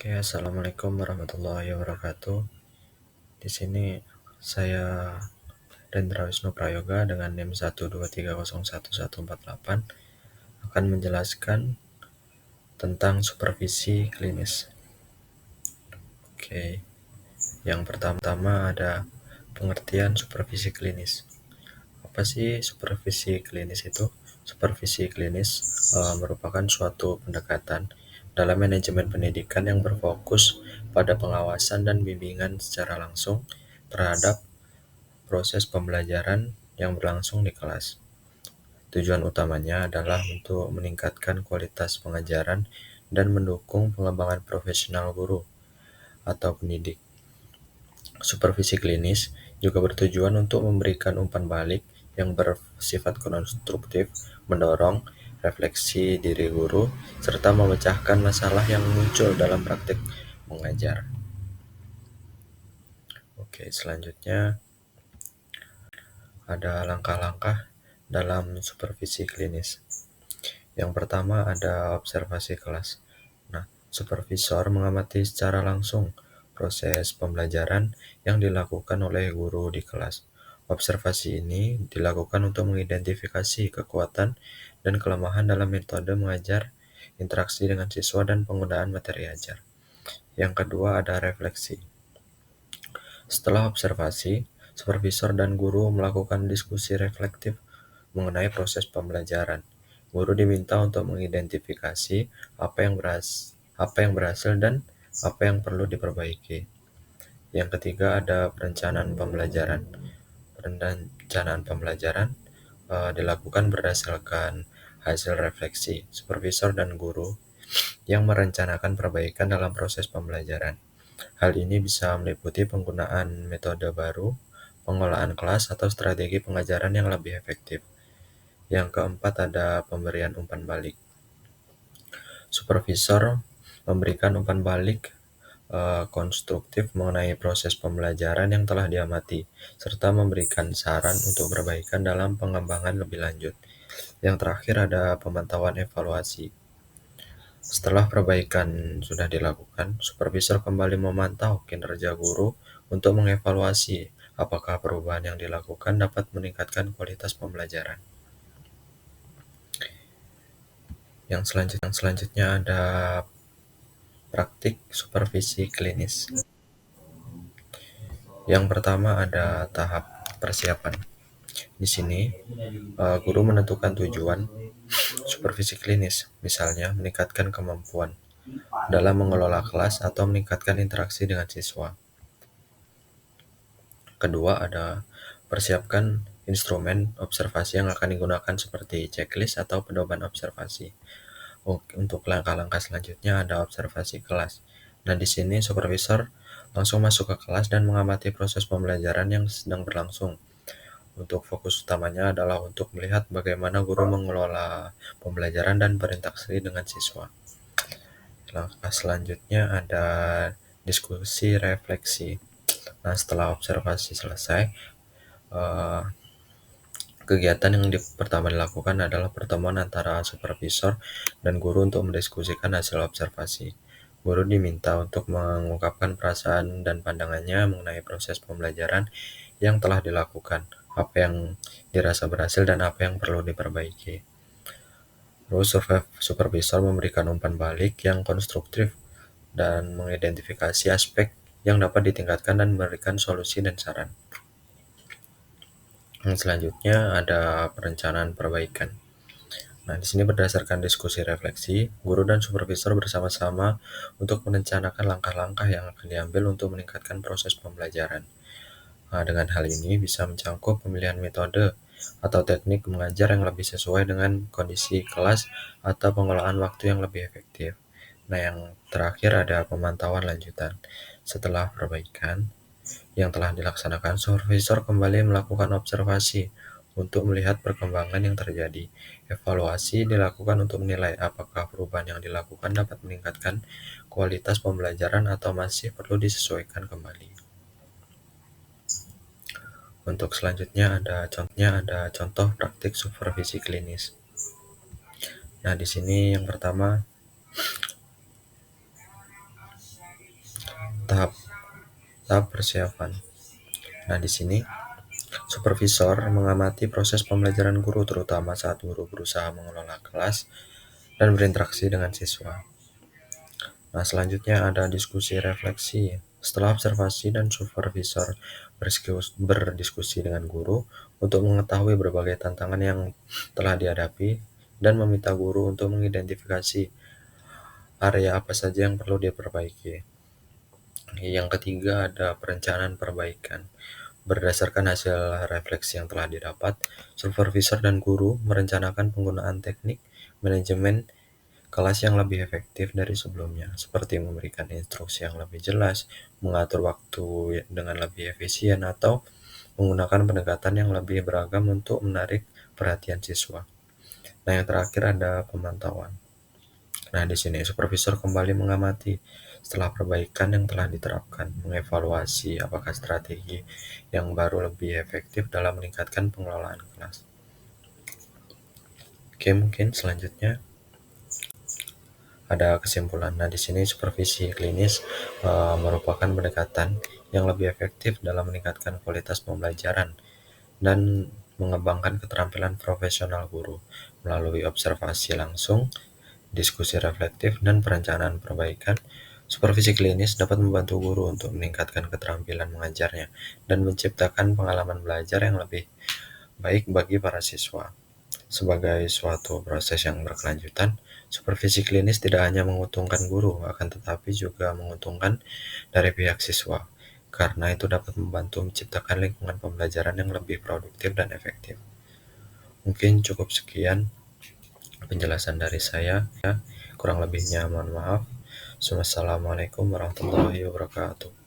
Oke, assalamualaikum warahmatullahi wabarakatuh. Di sini saya Rendra Wisnu Prayoga dengan NIM 123011148 akan menjelaskan tentang supervisi klinis. Oke, yang pertama ada pengertian supervisi klinis. Apa sih supervisi klinis itu? Supervisi klinis merupakan suatu pendekatan dalam manajemen pendidikan yang berfokus pada pengawasan dan bimbingan secara langsung terhadap proses pembelajaran yang berlangsung di kelas. Tujuan utamanya adalah untuk meningkatkan kualitas pengajaran dan mendukung pengembangan profesional guru atau pendidik. Supervisi klinis juga bertujuan untuk memberikan umpan balik yang bersifat konstruktif, mendorong refleksi diri guru, serta memecahkan masalah yang muncul dalam praktik mengajar. Oke, selanjutnya ada langkah-langkah dalam supervisi klinis. Yang pertama ada observasi kelas. Nah, supervisor mengamati secara langsung proses pembelajaran yang dilakukan oleh guru di kelas. Observasi ini dilakukan untuk mengidentifikasi kekuatan dan kelemahan dalam metode mengajar, interaksi dengan siswa, dan penggunaan materi ajar. Yang kedua ada refleksi. Setelah observasi, supervisor dan guru melakukan diskusi reflektif mengenai proses pembelajaran. Guru diminta untuk mengidentifikasi apa yang berhasil dan apa yang perlu diperbaiki. Yang ketiga ada perencanaan pembelajaran. Perencanaan pembelajaran dilakukan berdasarkan hasil refleksi supervisor dan guru yang merencanakan perbaikan dalam proses pembelajaran. Hal ini bisa meliputi penggunaan metode baru, pengolahan kelas, atau strategi pengajaran yang lebih efektif. Yang keempat ada pemberian umpan balik. Supervisor memberikan umpan balik konstruktif mengenai proses pembelajaran yang telah diamati, serta memberikan saran untuk perbaikan dalam pengembangan lebih lanjut. Yang terakhir ada pemantauan evaluasi. Setelah perbaikan sudah dilakukan, supervisor kembali memantau kinerja guru untuk mengevaluasi apakah perubahan yang dilakukan dapat meningkatkan kualitas pembelajaran. Yang selanjutnya ada praktik supervisi klinis. Yang pertama ada tahap persiapan. Di sini, guru menentukan tujuan supervisi klinis, misalnya meningkatkan kemampuan dalam mengelola kelas atau meningkatkan interaksi dengan siswa. Kedua ada persiapkan instrumen observasi yang akan digunakan seperti checklist atau pedoman observasi. Untuk langkah-langkah selanjutnya ada observasi kelas. Nah, di sini supervisor langsung masuk ke kelas dan mengamati proses pembelajaran yang sedang berlangsung. Untuk fokus utamanya adalah untuk melihat bagaimana guru mengelola pembelajaran dan berinteraksi dengan siswa. Langkah selanjutnya ada diskusi refleksi. Nah, setelah observasi selesai, kegiatan yang pertama dilakukan adalah pertemuan antara supervisor dan guru untuk mendiskusikan hasil observasi. Guru diminta untuk mengungkapkan perasaan dan pandangannya mengenai proses pembelajaran yang telah dilakukan, apa yang dirasa berhasil dan apa yang perlu diperbaiki. Terus supervisor memberikan umpan balik yang konstruktif dan mengidentifikasi aspek yang dapat ditingkatkan dan memberikan solusi dan saran. Yang selanjutnya ada perencanaan perbaikan. Nah, di sini berdasarkan diskusi refleksi, guru dan supervisor bersama-sama untuk merencanakan langkah-langkah yang akan diambil untuk meningkatkan proses pembelajaran. Nah, dengan hal ini bisa mencangkup pemilihan metode atau teknik mengajar yang lebih sesuai dengan kondisi kelas atau pengolahan waktu yang lebih efektif. Nah, yang terakhir ada pemantauan lanjutan. Setelah perbaikan yang telah dilaksanakan, supervisor kembali melakukan observasi untuk melihat perkembangan yang terjadi. Evaluasi dilakukan untuk menilai apakah perubahan yang dilakukan dapat meningkatkan kualitas pembelajaran atau masih perlu disesuaikan kembali. Untuk selanjutnya ada contoh praktik supervisi klinis. Nah, di sini yang pertama tahap persiapan. Nah, di sini supervisor mengamati proses pembelajaran guru, terutama saat guru berusaha mengelola kelas dan berinteraksi dengan siswa. Nah, selanjutnya ada diskusi refleksi. Setelah observasi dan supervisor berdiskusi dengan guru untuk mengetahui berbagai tantangan yang telah dihadapi dan meminta guru untuk mengidentifikasi area apa saja yang perlu diperbaiki. Yang ketiga ada perencanaan perbaikan. Berdasarkan hasil refleksi yang telah didapat, supervisor dan guru merencanakan penggunaan teknik manajemen kelas yang lebih efektif dari sebelumnya, seperti memberikan instruksi yang lebih jelas, mengatur waktu dengan lebih efisien, atau menggunakan pendekatan yang lebih beragam untuk menarik perhatian siswa. Nah, yang terakhir ada pemantauan. Nah, di sini supervisor kembali mengamati setelah perbaikan yang telah diterapkan, mengevaluasi apakah strategi yang baru lebih efektif dalam meningkatkan pengelolaan kelas. Oke, mungkin selanjutnya ada kesimpulan. Nah, di sini supervisi klinis merupakan pendekatan yang lebih efektif dalam meningkatkan kualitas pembelajaran dan mengembangkan keterampilan profesional guru melalui observasi langsung, diskusi reflektif, dan perencanaan perbaikan. Supervisi klinis dapat membantu guru untuk meningkatkan keterampilan mengajarnya dan menciptakan pengalaman belajar yang lebih baik bagi para siswa. Sebagai suatu proses yang berkelanjutan, supervisi klinis tidak hanya menguntungkan guru, akan tetapi juga menguntungkan dari pihak siswa, karena itu dapat membantu menciptakan lingkungan pembelajaran yang lebih produktif dan efektif. Mungkin cukup sekian penjelasan dari saya, ya. Kurang lebihnya mohon maaf. Wassalamualaikum warahmatullahi wabarakatuh.